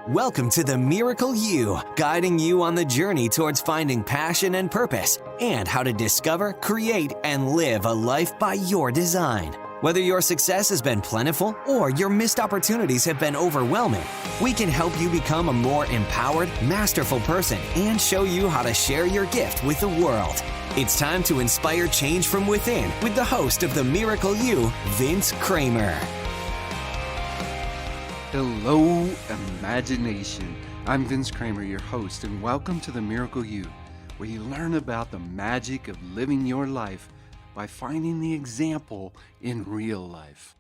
Welcome to the Miracle You, guiding you on the journey towards finding passion and purpose and how to discover, create, and live a life by your design. Whether your success has been plentiful or your missed opportunities have been overwhelming, we can help you become a more empowered, masterful person and show you how to share your gift with the world. It's time to inspire change from within with the host of the Miracle You, Vince Kramer. Hello, imagination. I'm Vince Kramer, your host, and welcome to the Miracle You, where you learn about the magic of living your life by finding the example in real life.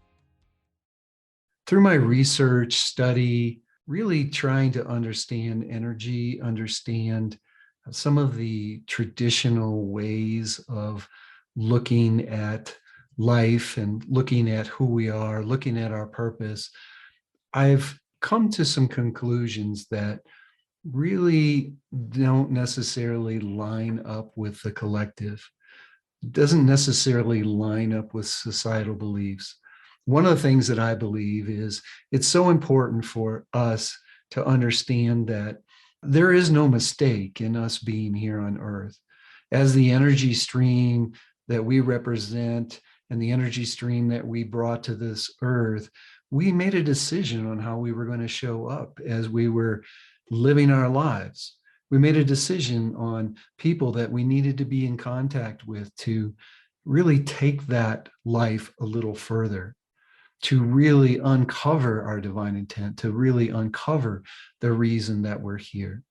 Through my research, study, really trying to understand energy, understand some of the traditional ways of looking at life and looking at who we are, looking at our purpose, I've come to some conclusions that really don't necessarily line up with the collective. It doesn't necessarily line up with societal beliefs. One of the things that I believe is it's so important for us to understand that there is no mistake in us being here on Earth. As the energy stream that we represent and the energy stream that we brought to this Earth, we made a decision on how we were going to show up as we were living our lives. We made a decision on people that we needed to be in contact with to really take that life a little further, to really uncover our divine intent, to really uncover the reason that we're here.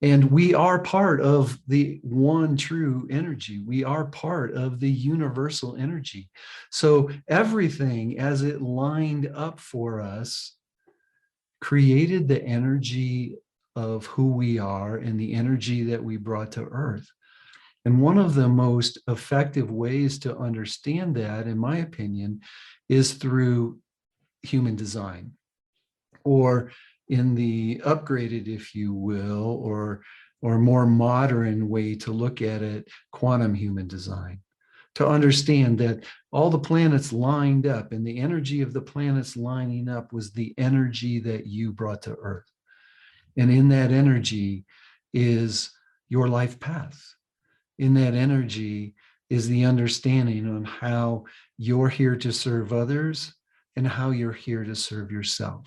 And we are part of the one true energy. We are part of the universal energy. So everything as it lined up for us created the energy of who we are and the energy that we brought to Earth. And one of the most effective ways to understand that, in my opinion, is through human design, or in the upgraded, if you will, or more modern way to look at it, quantum human design, to understand that all the planets lined up and the energy of the planets lining up was the energy that you brought to Earth. And in that energy is your life path. In that energy is the understanding on how you're here to serve others and how you're here to serve yourself.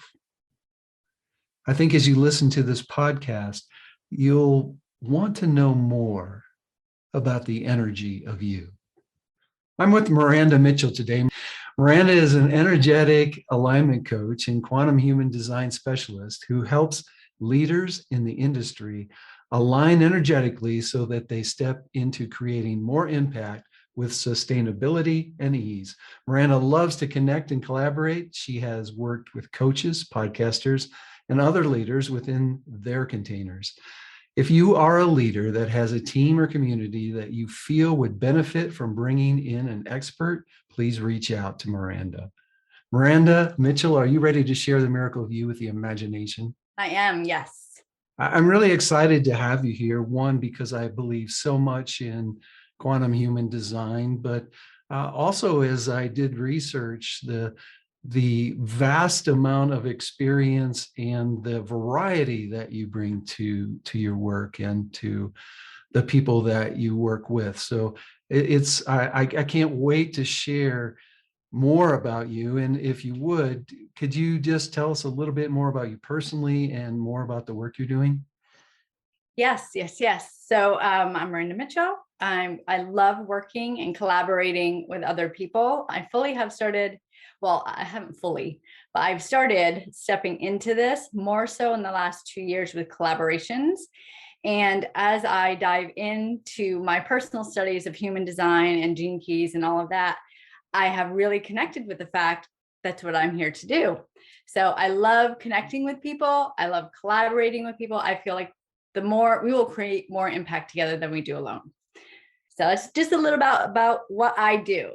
I think as you listen to this podcast, you'll want to know more about the energy of you. I'm with Miranda Mitchell today. Miranda is an energetic alignment coach and quantum human design specialist who helps leaders in the industry align energetically so that they step into creating more impact with sustainability and ease. Miranda loves to connect and collaborate. She has worked with coaches, podcasters, and other leaders within their containers. If you are a leader that has a team or community that you feel would benefit from bringing in an expert, please reach out to Miranda. Miranda Mitchell, are you ready to share the miracle of you with the imagination? I am, yes. I'm really excited to have you here. One, because I believe so much in quantum human design, but also as I did research the vast amount of experience and the variety that you bring to your work and to the people that you work with. So I can't wait to share more about you. And if you would, could you just tell us a little bit more about you personally and more about the work you're doing? Yes. So I'm Miranda Mitchell. I love working and collaborating with other people. I haven't fully, but I've started stepping into this more so in the last 2 years with collaborations. And as I dive into my personal studies of human design and gene keys and all of that, I have really connected with the fact that's what I'm here to do. So I love connecting with people. I love collaborating with people. I feel like the more we will create more impact together than we do alone. So it's just a little about what I do.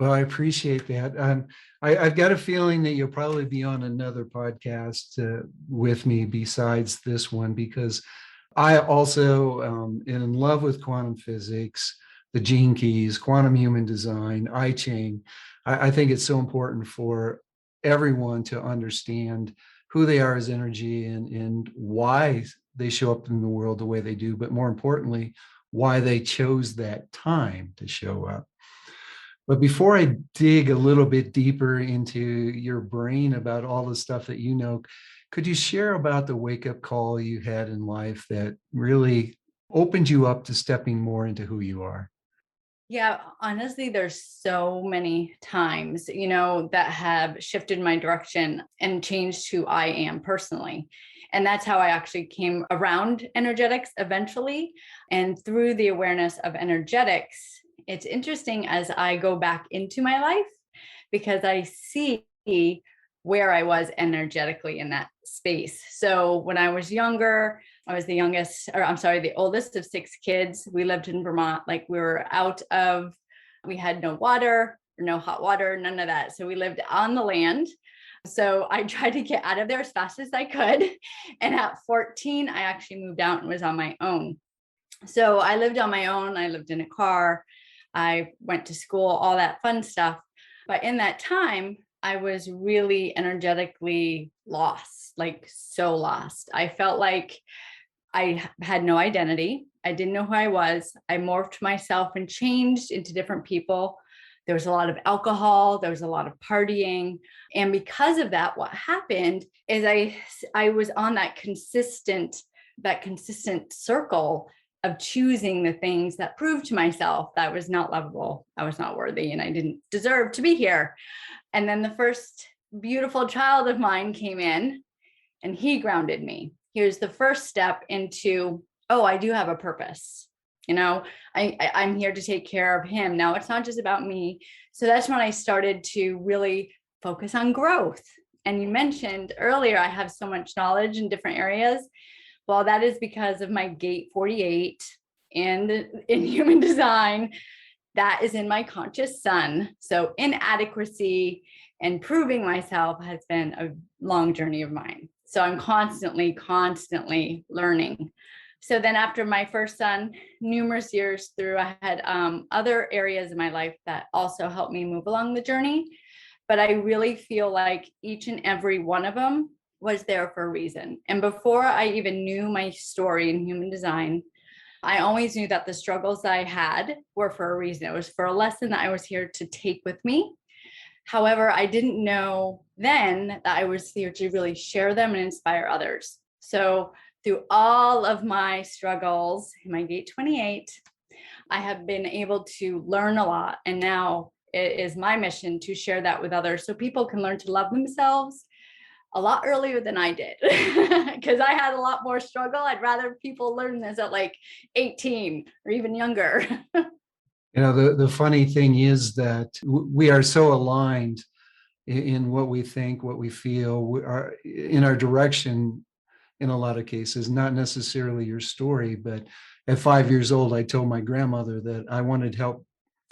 Well, I appreciate that. I've got a feeling that you'll probably be on another podcast with me besides this one, because I also am in love with quantum physics, the gene keys, quantum human design, I Ching. I think it's so important for everyone to understand who they are as energy and why they show up in the world the way they do, but more importantly, why they chose that time to show up. But before I dig a little bit deeper into your brain about all the stuff that you know, could you share about the wake-up call you had in life that really opened you up to stepping more into who you are? Yeah, honestly, there's so many times, that have shifted my direction and changed who I am personally. And that's how I actually came around energetics eventually. And through the awareness of energetics, it's interesting as I go back into my life because I see where I was energetically in that space. So when I was younger, I was the oldest of 6 kids. We lived in Vermont. Like we had no water, no hot water, none of that. So we lived on the land. So I tried to get out of there as fast as I could. And at 14, I actually moved out and was on my own. So I lived on my own. I lived in a car. I went to school, all that fun stuff. But in that time, I was really energetically lost, like so lost. I felt like I had no identity. I didn't know who I was. I morphed myself and changed into different people. There was a lot of alcohol. There was a lot of partying. And because of that, what happened is I was on that consistent circle of choosing the things that proved to myself that I was not lovable, I was not worthy, and I didn't deserve to be here. And then the first beautiful child of mine came in and he grounded me. Here's the first step into, oh, I do have a purpose. I'm here to take care of him. Now it's not just about me. So that's when I started to really focus on growth. And you mentioned earlier, I have so much knowledge in different areas. Well, that is because of my gate 48 and in human design. That is in my conscious sun. So inadequacy and proving myself has been a long journey of mine. So I'm constantly learning. So then after my first son, numerous years through, I had other areas in my life that also helped me move along the journey. But I really feel like each and every one of them was there for a reason. And before I even knew my story in human design, I always knew that the struggles I had were for a reason. It was for a lesson that I was here to take with me. However, I didn't know then that I was here to really share them and inspire others. So through all of my struggles in my gate 28, I have been able to learn a lot. And now it is my mission to share that with others so people can learn to love themselves a lot earlier than I did, because I had a lot more struggle. I'd rather people learn this at like 18 or even younger. The funny thing is that we are so aligned in what we think, what we feel, we are in our direction in a lot of cases, not necessarily your story. But at 5 years old, I told my grandmother that I wanted to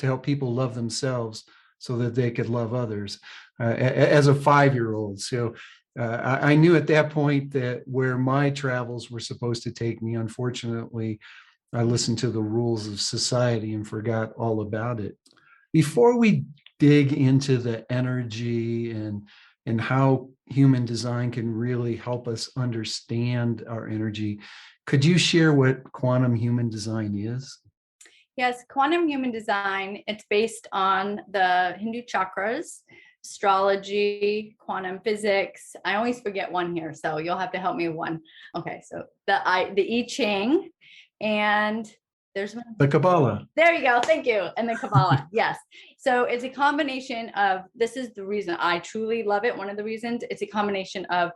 help people love themselves so that they could love others as a 5-year-old. So I knew at that point that where my travels were supposed to take me. Unfortunately, I listened to the rules of society and forgot all about it. Before we dig into the energy and how human design can really help us understand our energy, could you share what quantum human design is? Yes, quantum human design, it's based on the Hindu chakras, astrology, quantum physics. I always forget one here, so you'll have to help me with one. Okay, so the I Ching, and there's one. The Kabbalah. There you go. Thank you. And the Kabbalah. Yes. So it's a combination of, this is the reason I truly love it. One of the reasons, it's a combination of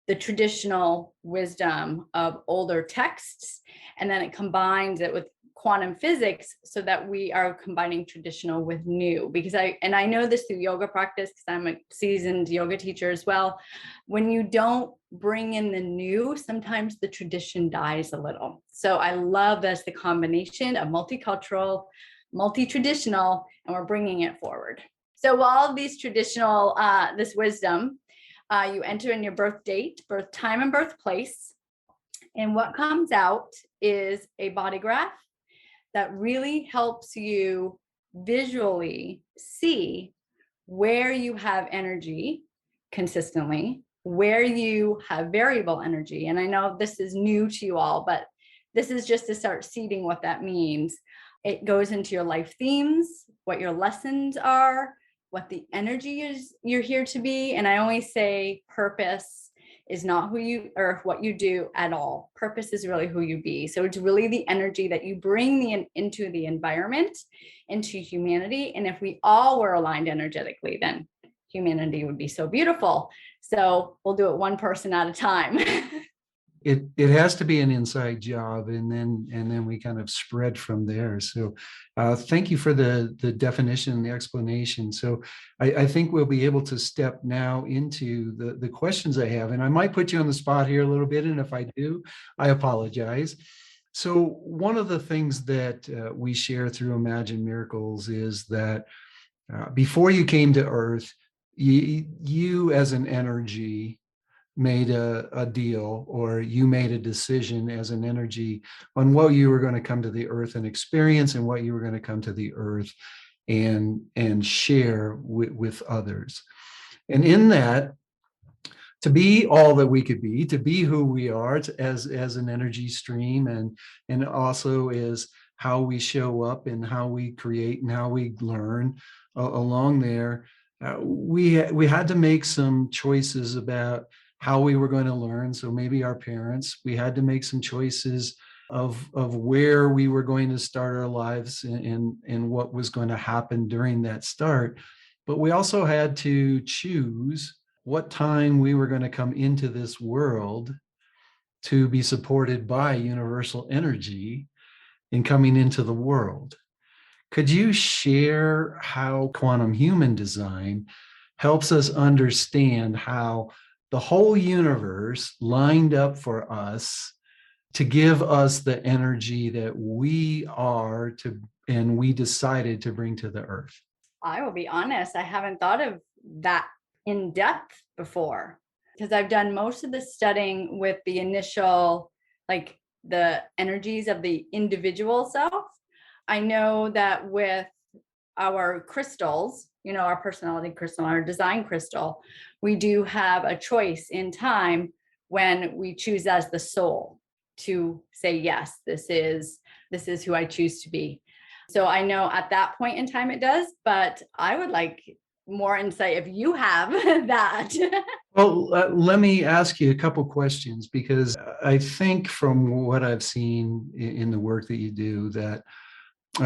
the traditional wisdom of older texts, and then it combines it with quantum physics so that we are combining traditional with new. Because I know this through yoga practice, because I'm a seasoned yoga teacher as well. When you don't bring in the new, sometimes the tradition dies a little. So I love this, the combination of multicultural, multi-traditional, and we're bringing it forward. So all of these traditional, this wisdom, you enter in your birth date, birth time, and birthplace. And what comes out is a body graph that really helps you visually see where you have energy consistently, where you have variable energy. And I know this is new to you all, but this is just to start seeding what that means. It goes into your life themes, what your lessons are, what the energy is you're here to be. And I always say purpose is not who you or what you do at all. Purpose is really who you be. So it's really the energy that you bring into the environment, into humanity. And if we all were aligned energetically, then humanity would be so beautiful. So we'll do it one person at a time. It has to be an inside job, and then we kind of spread from there. So thank you for the definition and the explanation. So I think we'll be able to step now into the questions I have, and I might put you on the spot here a little bit, and if I do, I apologize. So one of the things that we share through Imagine Miracles is that before you came to Earth, you as an energy made a deal, or you made a decision as an energy on what you were going to come to the earth and experience, and what you were going to come to the earth and share with others. And in that, to be all that we could be, to be who we are as an energy stream, and also is how we show up and how we create and how we learn along there. We had to make some choices about how we were going to learn. So maybe our parents, we had to make some choices of where we were going to start our lives and what was going to happen during that start. But we also had to choose what time we were going to come into this world to be supported by universal energy in coming into the world. Could you share how quantum human design helps us understand how the whole universe lined up for us to give us the energy that we are to, and we decided to bring to the earth? I will be honest, I haven't thought of that in depth before, because I've done most of the studying with the initial, like the energies of the individual self. I know that with our crystals, our personality crystal, our design crystal, we do have a choice in time when we choose as the soul to say, yes, this is who I choose to be. So I know at that point in time it does, but I would like more insight if you have that. Well, let me ask you a couple questions, because I think from what I've seen in the work that you do, that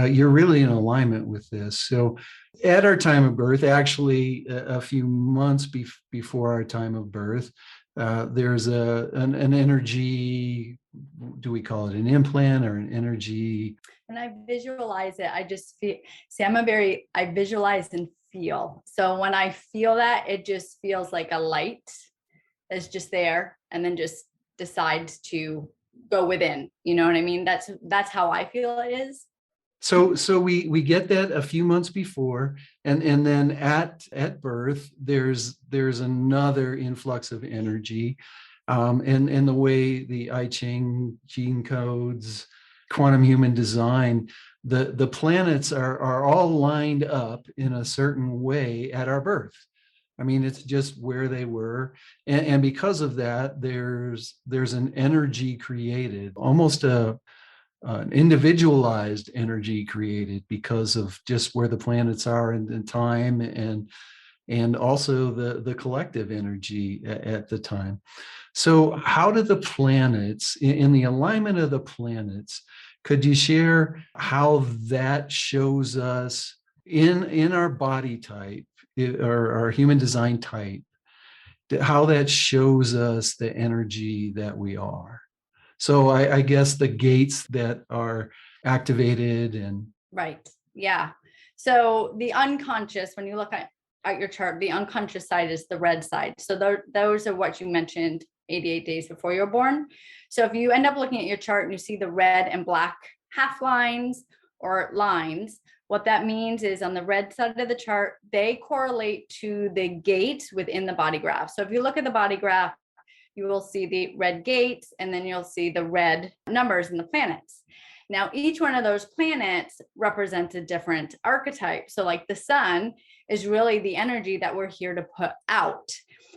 you're really in alignment with this. So at our time of birth, actually a few months before our time of birth, there's an energy, do we call it an implant or an energy? And I visualize it. I just feel, see, I visualize and feel. So when I feel that, it just feels like a light that's just there and then just decides to go within. You know what I mean? That's how I feel it is. So we get that a few months before, and then at birth, there's another influx of energy, and the way the I Ching gene codes, quantum human design, the planets are all lined up in a certain way at our birth. I mean, it's just where they were, and because of that, there's an energy created, almost an individualized energy created because of just where the planets are in time, and also the collective energy at the time. So how do the planets, in the alignment of the planets, could you share how that shows us in our body type, or our human design type, how that shows us the energy that we are? So I guess the gates that are activated and. Right. Yeah. So the unconscious, when you look at your chart, the unconscious side is the red side. So those are what you mentioned 88 days before you're born. So if you end up looking at your chart and you see the red and black half lines or lines, what that means is on the red side of the chart, they correlate to the gate within the body graph. So if you look at the body graph, you will see the red gates, and then you'll see the red numbers in the planets. Now, each one of those planets represents a different archetype. So like the sun is really the energy that we're here to put out.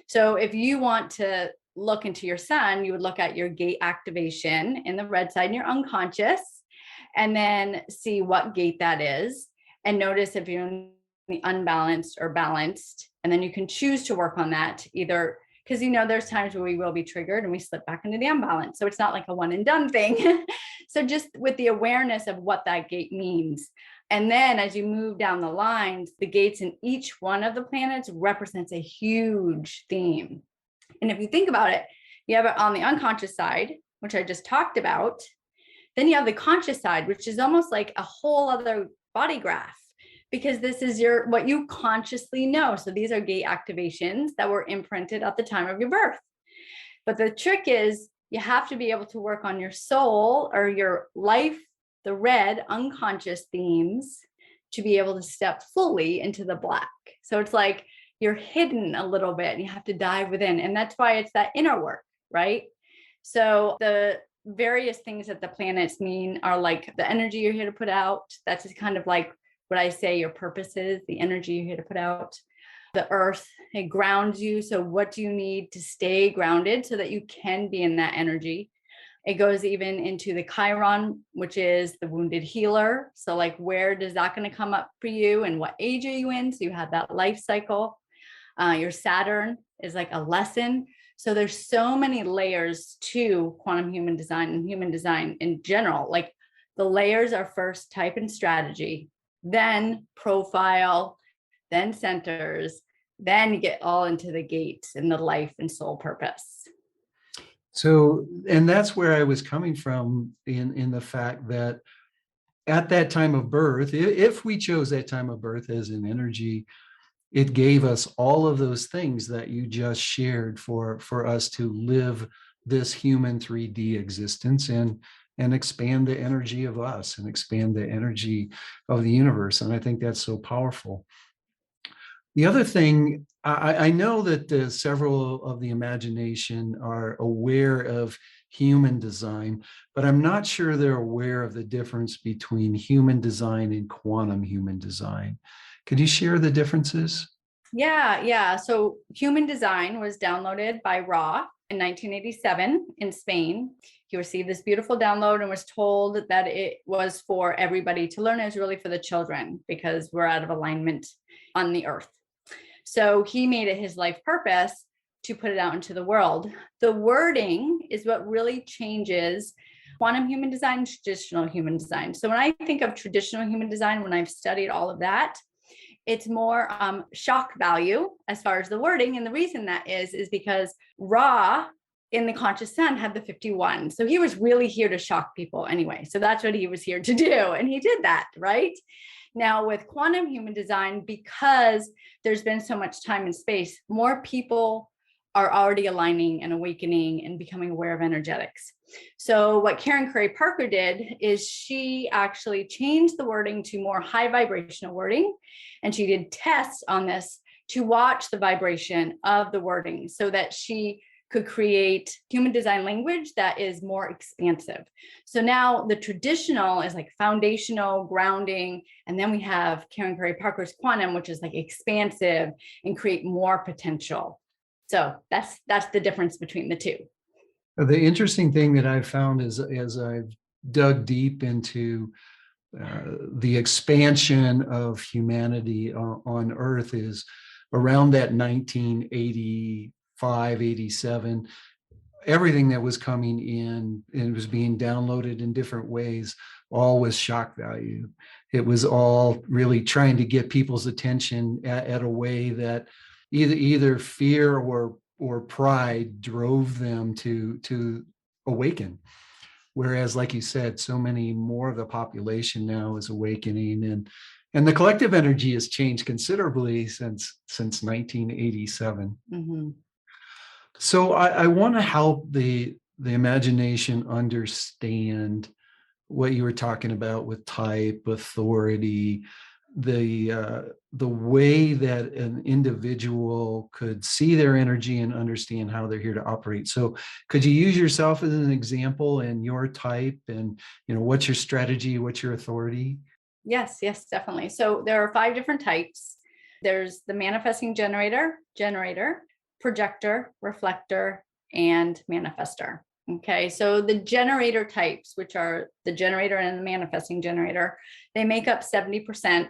So if you want to look into your sun, you would look at your gate activation in the red side in your unconscious, and then see what gate that is. And notice if you're in the unbalanced or balanced. And then you can choose to work on that either, because there's times where we will be triggered and we slip back into the unbalance. So it's not like a one and done thing. So just with the awareness of what that gate means. And then as you move down the lines, the gates in each one of the planets represents a huge theme. And if you think about it, you have it on the unconscious side, which I just talked about. Then you have the conscious side, which is almost like a whole other body graph, because this is what you consciously know. So these are gate activations that were imprinted at the time of your birth. But the trick is you have to be able to work on your soul or your life, the red unconscious themes, to be able to step fully into the black. So it's like you're hidden a little bit and you have to dive within. And that's why it's that inner work, right? So the various things that the planets mean are like the energy you're here to put out. That's just kind of like what I say your purpose is, the energy you're here to put out. The earth, it grounds you. So what do you need to stay grounded so that you can be in that energy? It goes even into the Chiron, which is the wounded healer. So like, where does that going to come up for you and what age are you in? So you have that life cycle. Your Saturn is like a lesson. So there's so many layers to quantum human design and human design in general. Like the layers are first type and strategy, then profile, then centers, then you get all into the gates and the life and soul purpose. So, and that's where I was coming from in the fact that at that time of birth, if we chose that time of birth as an energy, it gave us all of those things that you just shared for us to live this human 3D existence and expand the energy of us and expand the energy of the universe. And I think that's so powerful. The other thing, I know that several of the imagination are aware of human design, but I'm not sure they're aware of the difference between human design and quantum human design. Could you share the differences? Yeah. So human design was downloaded by Ra in 1987 in Spain. He received this beautiful download and was told that it was for everybody to learn. It was really for the children because we're out of alignment on the earth. So he made it his life purpose to put it out into the world. The wording is what really changes quantum human design, traditional human design. So when I think of traditional human design, when I've studied all of that, it's more shock value as far as the wording. And the reason that is because Ra in the conscious sun had the 51. So he was really here to shock people anyway. So that's what he was here to do. And he did that, right? Now with quantum human design, because there's been so much time and space, more people are already aligning and awakening and becoming aware of energetics. So what Karen Curry Parker did is she actually changed the wording to more high vibrational wording. And she did tests on this to watch the vibration of the wording so that she could create human design language that is more expansive. So now the traditional is like foundational, grounding, and then we have Karen Curry Parker's quantum, which is like expansive and create more potential. So that's the difference between the two. The interesting thing that I've found is as I've dug deep into the expansion of humanity on Earth is around that 1985, 87, everything that was coming in and was being downloaded in different ways, all was shock value. It was all really trying to get people's attention at a way that either fear or pride drove them to awaken. Whereas, like you said, so many more of the population now is awakening, and the collective energy has changed considerably since 1987. Mm-hmm. So I want to help the imagination understand what you were talking about with type, authority, the way that an individual could see their energy and understand how they're here to operate. So could you use yourself as an example and your type and, what's your strategy, what's your authority? Yes, definitely. So there are 5 different types. There's the manifesting generator, projector, reflector, and manifester. Okay, so the generator types, which are the generator and the manifesting generator, they make up 70%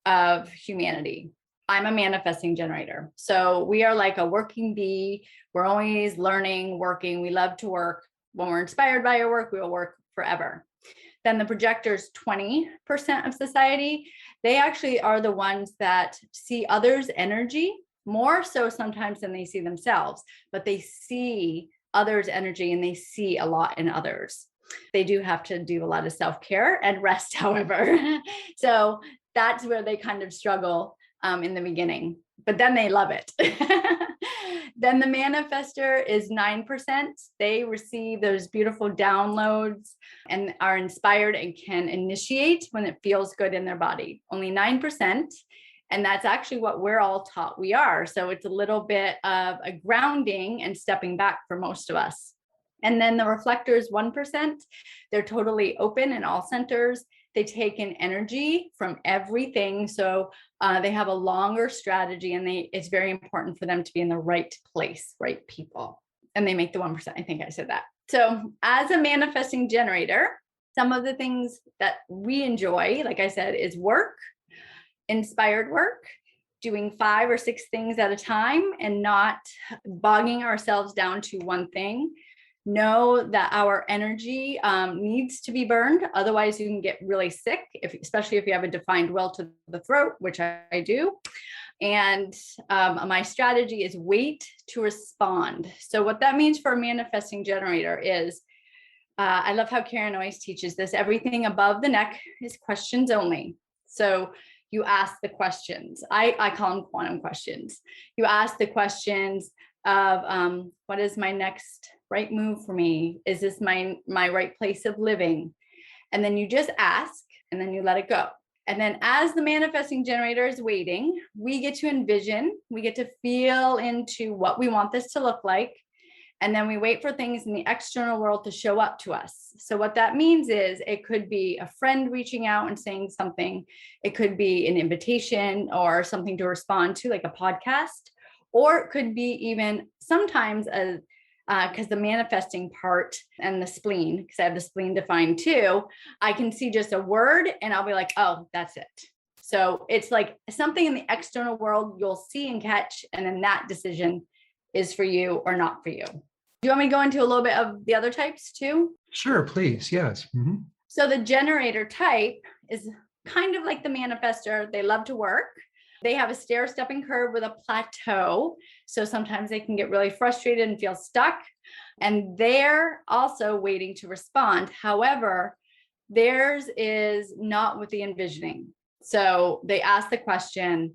of humanity. I'm a manifesting generator. So we are like a working bee. We're always learning, working. We love to work. When we're inspired by our work, we will work forever. Then the projectors, 20% of society, they actually are the ones that see others' energy more so sometimes than they see themselves, but they see others' energy and they see a lot in others. They do have to do a lot of self-care and rest, however. So that's where they kind of struggle in the beginning, but then they love it. Then the manifester is 9%. They receive those beautiful downloads and are inspired and can initiate when it feels good in their body. Only 9%. And that's actually what we're all taught we are. So it's a little bit of a grounding and stepping back for most of us. And then the reflectors, 1%. They're totally open in all centers. They take in energy from everything. So they have a longer strategy, and it's very important for them to be in the right place, right people. And they make the 1%. I think I said that. So as a manifesting generator, some of the things that we enjoy, like I said, is work, inspired work, doing 5 or 6 things at a time and not bogging ourselves down to one thing. Know that our energy needs to be burned. Otherwise, you can get really sick, especially if you have a defined well to the throat, which I do. And my strategy is wait to respond. So what that means for a manifesting generator is, I love how Karen always teaches this. Everything above the neck is questions only. So you ask the questions. I call them quantum questions. You ask the questions of what is my next right move for me? Is this my right place of living? And then you just ask, and then you let it go. And then as the manifesting generator is waiting, we get to envision, we get to feel into what we want this to look like. And then we wait for things in the external world to show up to us. So what that means is it could be a friend reaching out and saying something. It could be an invitation or something to respond to, like a podcast, or it could be even sometimes because the manifesting part and the spleen, because I have the spleen defined too, I can see just a word and I'll be like, oh, that's it. So it's like something in the external world you'll see and catch, and then that decision is for you or not for you. Do you want me to go into a little bit of the other types too? Sure, please. Yes. Mm-hmm. So the generator type is kind of like the manifester. They love to work. They have a stair-stepping curve with a plateau. So sometimes they can get really frustrated and feel stuck. And they're also waiting to respond. However, theirs is not with the envisioning. So they ask the question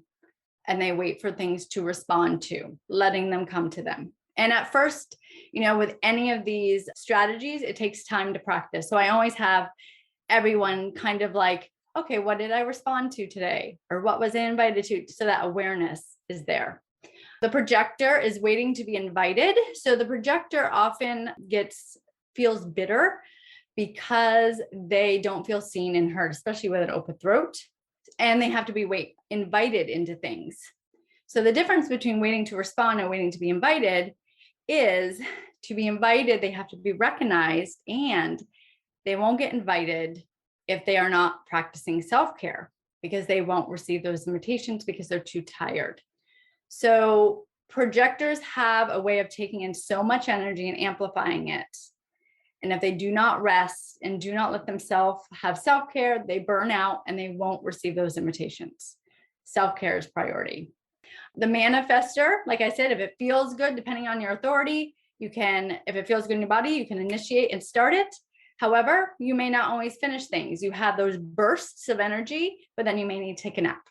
and they wait for things to respond to, letting them come to them. And at first, with any of these strategies, it takes time to practice. So I always have everyone kind of like, okay, what did I respond to today? Or what was I invited to? So that awareness is there. The projector is waiting to be invited. So the projector often feels bitter because they don't feel seen and heard, especially with an open throat. And they have to be invited into things. So the difference between waiting to respond and waiting to be invited is, to be invited, they have to be recognized, and they won't get invited if they are not practicing self-care, because they won't receive those invitations because they're too tired. So projectors have a way of taking in so much energy and amplifying it. And if they do not rest and do not let themselves have self-care, they burn out and they won't receive those invitations. Self-care is priority. The manifester, like I said, if it feels good, depending on your authority, if it feels good in your body, you can initiate and start it. However, you may not always finish things. You have those bursts of energy, but then you may need to take a nap.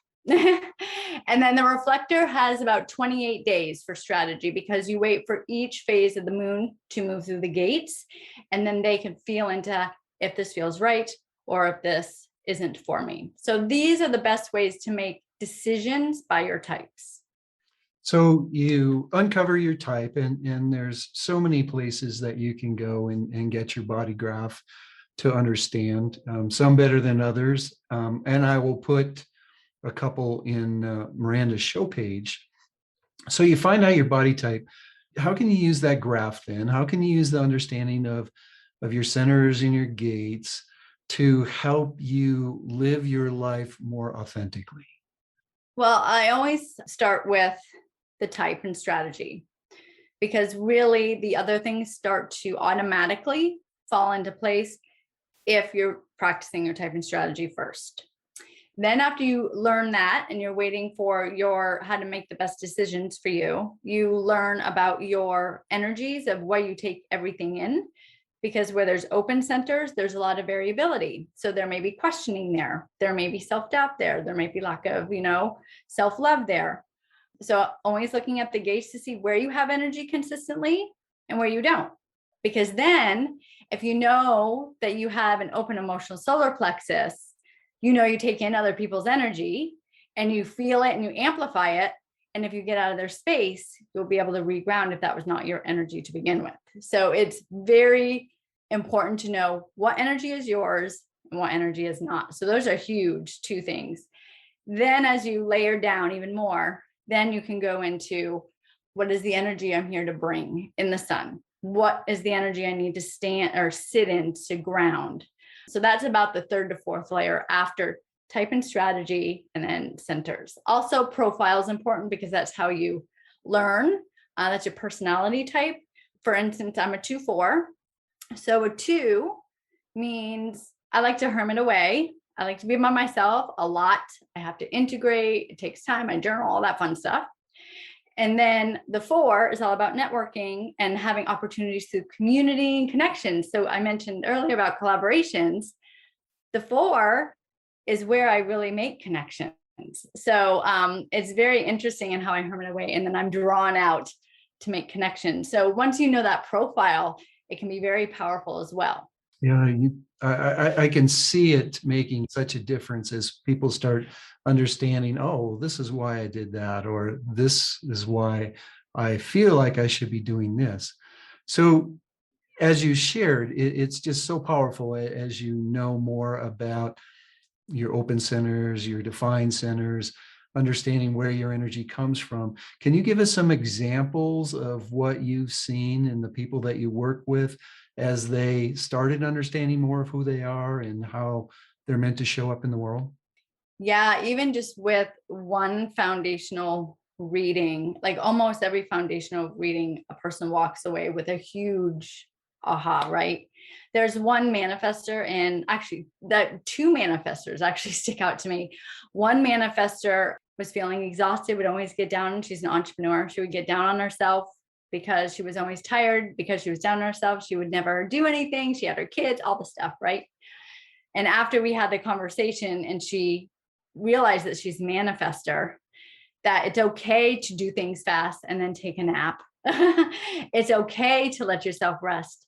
And then the reflector has about 28 days for strategy, because you wait for each phase of the moon to move through the gates, and then they can feel into if this feels right or if this isn't for me. So these are the best ways to make decisions by your types. So you uncover your type, and there's so many places that you can go and get your body graph to understand, some better than others. And I will put a couple in Miranda's show page. So you find out your body type. How can you use that graph then? How can you use the understanding of your centers and your gates to help you live your life more authentically? Well, I always start with the type and strategy, because really the other things start to automatically fall into place if you're practicing your type and strategy first. Then after you learn that and you're waiting for your how to make the best decisions for you, you learn about your energies of where you take everything in, because where there's open centers, there's a lot of variability. So there may be questioning there. There may be self-doubt there. There may be lack of, self-love there. So always looking at the gates to see where you have energy consistently and where you don't. Because then if you know that you have an open emotional solar plexus, you take in other people's energy and you feel it and you amplify it. And if you get out of their space, you'll be able to reground if that was not your energy to begin with. So it's very important to know what energy is yours and what energy is not. So those are huge two things. Then as you layer down even more, then you can go into what is the energy I'm here to bring in the sun? What is the energy I need to stand or sit in to ground? So that's about the third to fourth layer after type and strategy, and then centers. Also, profile is important because that's how you learn. That's your personality type. For instance, I'm a 2-4. So a 2 means I like to hermit away. I like to be by myself a lot. I have to integrate. It takes time. I journal, all that fun stuff. And then the 4 is all about networking and having opportunities through community and connections. So I mentioned earlier about collaborations. The 4 is where I really make connections. So it's very interesting in how I hermit away, and then I'm drawn out to make connections. So once you know that profile, it can be very powerful as well. Yeah, I can see it making such a difference as people start understanding, oh, this is why I did that, or this is why I feel like I should be doing this. So as you shared, it's just so powerful as you know more about your open centers, your defined centers, understanding where your energy comes from. Can you give us some examples of what you've seen in the people that you work with as they started understanding more of who they are and how they're meant to show up in the world? Yeah, even just with one foundational reading, like almost every foundational reading, a person walks away with a huge aha, right? There's one manifester, and actually that 2 manifestors actually stick out to me. One manifester was feeling exhausted, would always get down. She's an entrepreneur. She would get down on herself because she was always tired, because she was down on herself. She would never do anything. She had her kids, all the stuff, right? And after we had the conversation and she realized that she's a manifester, that it's okay to do things fast and then take a nap. It's okay to let yourself rest.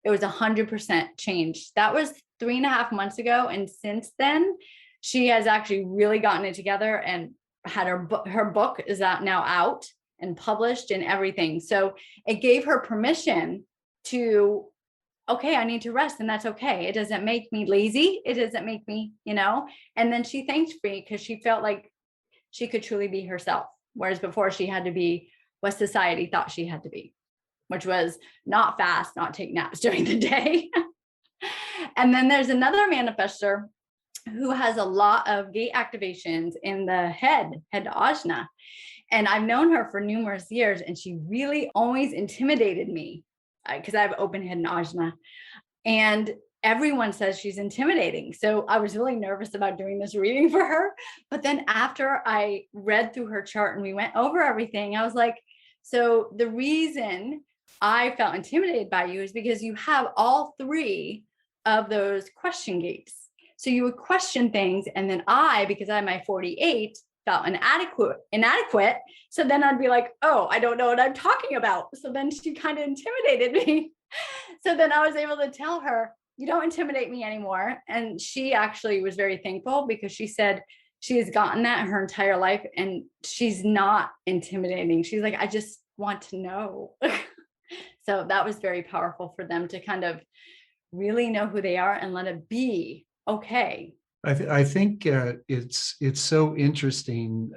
It was 100% change. That was 3.5 months ago. And since then, she has actually really gotten it together and had her book is now out and published and everything. So it gave her permission to, okay, I need to rest, and that's okay. It doesn't make me lazy. It doesn't make me, and then she thanked me because she felt like she could truly be herself. Whereas before she had to be what society thought she had to be, which was not fast, not take naps during the day. And then there's another manifestor who has a lot of gate activations in the head to ajna. And I've known her for numerous years, and she really always intimidated me because I have open head and ajna. And everyone says she's intimidating. So I was really nervous about doing this reading for her. But then after I read through her chart and we went over everything, I was like, so the reason I felt intimidated by you is because you have all 3 of those question gates. So you would question things. And then because I have my 48, felt inadequate. So then I'd be like, oh, I don't know what I'm talking about. So then she kind of intimidated me. So then I was able to tell her, you don't intimidate me anymore. And she actually was very thankful because she said she has gotten that her entire life and she's not intimidating. She's like, I just want to know. So that was very powerful for them to kind of really know who they are and let it be okay. I think it's so interesting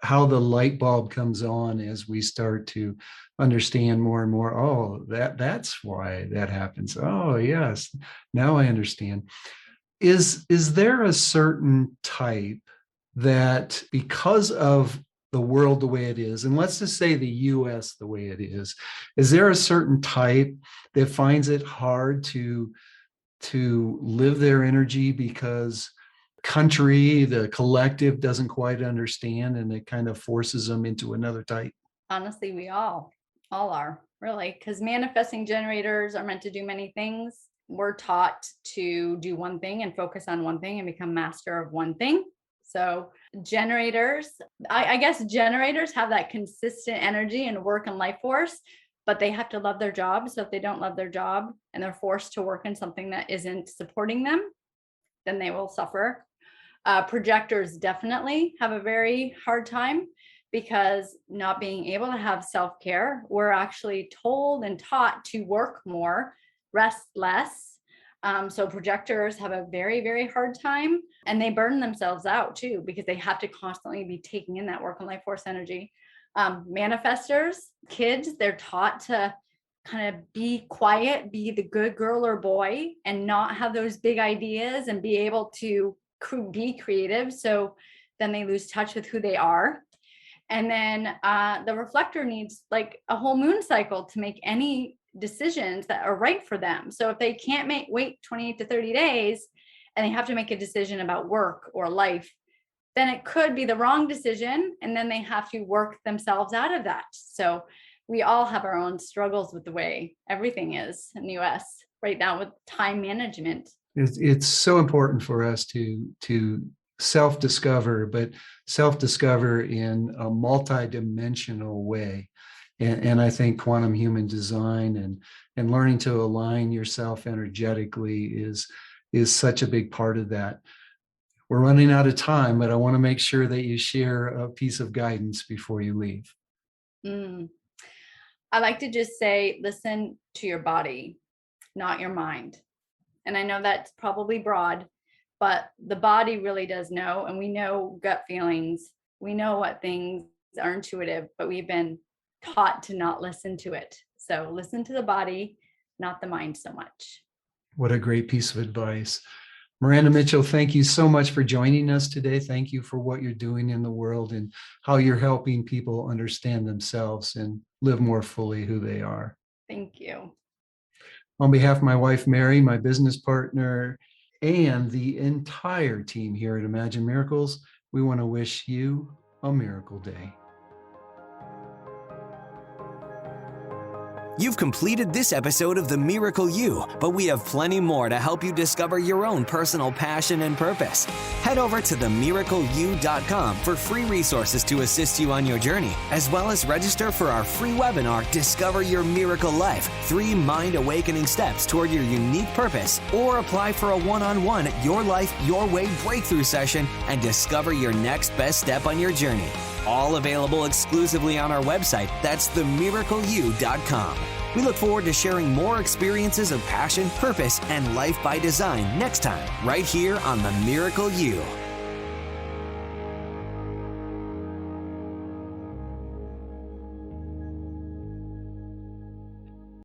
how the light bulb comes on as we start to understand more and more. Oh, that's why that happens. Oh, yes, now I understand. Is there a certain type that, because of the world the way it is, and let's just say the US the way it is there a certain type that finds it hard to live their energy because country, the collective doesn't quite understand, and it kind of forces them into another type? Honestly, we all are really, because manifesting generators are meant to do many things. We're taught to do one thing and focus on one thing and become master of one thing. So generators, I guess generators have that consistent energy and work and life force, but they have to love their job. So if they don't love their job and they're forced to work in something that isn't supporting them, then they will suffer. Projectors definitely have a very hard time, because not being able to have self-care, we're actually told and taught to work more, rest less. So projectors have a very, very hard time, and they burn themselves out too, because they have to constantly be taking in that work and life force energy. Manifestors, kids, they're taught to kind of be quiet, be the good girl or boy, and not have those big ideas and be able to be creative. So then they lose touch with who they are. And then the reflector needs like a whole moon cycle to make any decisions that are right for them. So if they can't wait 28 to 30 days and they have to make a decision about work or life, then it could be the wrong decision. And then they have to work themselves out of that. So we all have our own struggles with the way everything is in the US right now with time management. It's so important for us to self-discover, but self-discover in a multi-dimensional way. And I think quantum human design and learning to align yourself energetically is such a big part of that. We're running out of time, but I want to make sure that you share a piece of guidance before you leave. I like to just say, listen to your body, not your mind. And I know that's probably broad, but the body really does know. And we know gut feelings. We know what things are intuitive, but we've been taught to not listen to it. So listen to the body, not the mind so much. What a great piece of advice. Miranda Mitchell, thank you so much for joining us today. Thank you for what you're doing in the world and how you're helping people understand themselves and live more fully who they are. Thank you. On behalf of my wife, Mary, my business partner, and the entire team here at Imagine Miracles, we want to wish you a miracle day. You've completed this episode of The Miracle You, but we have plenty more to help you discover your own personal passion and purpose. Head over to themiracleyou.com for free resources to assist you on your journey, as well as register for our free webinar, Discover Your Miracle Life, 3 mind awakening steps toward your unique purpose, or apply for a one-on-one Your Life, Your Way breakthrough session and discover your next best step on your journey. All available exclusively on our website. That's themiracleyou.com. We look forward to sharing more experiences of passion, purpose, and life by design next time, right here on The Miracle You.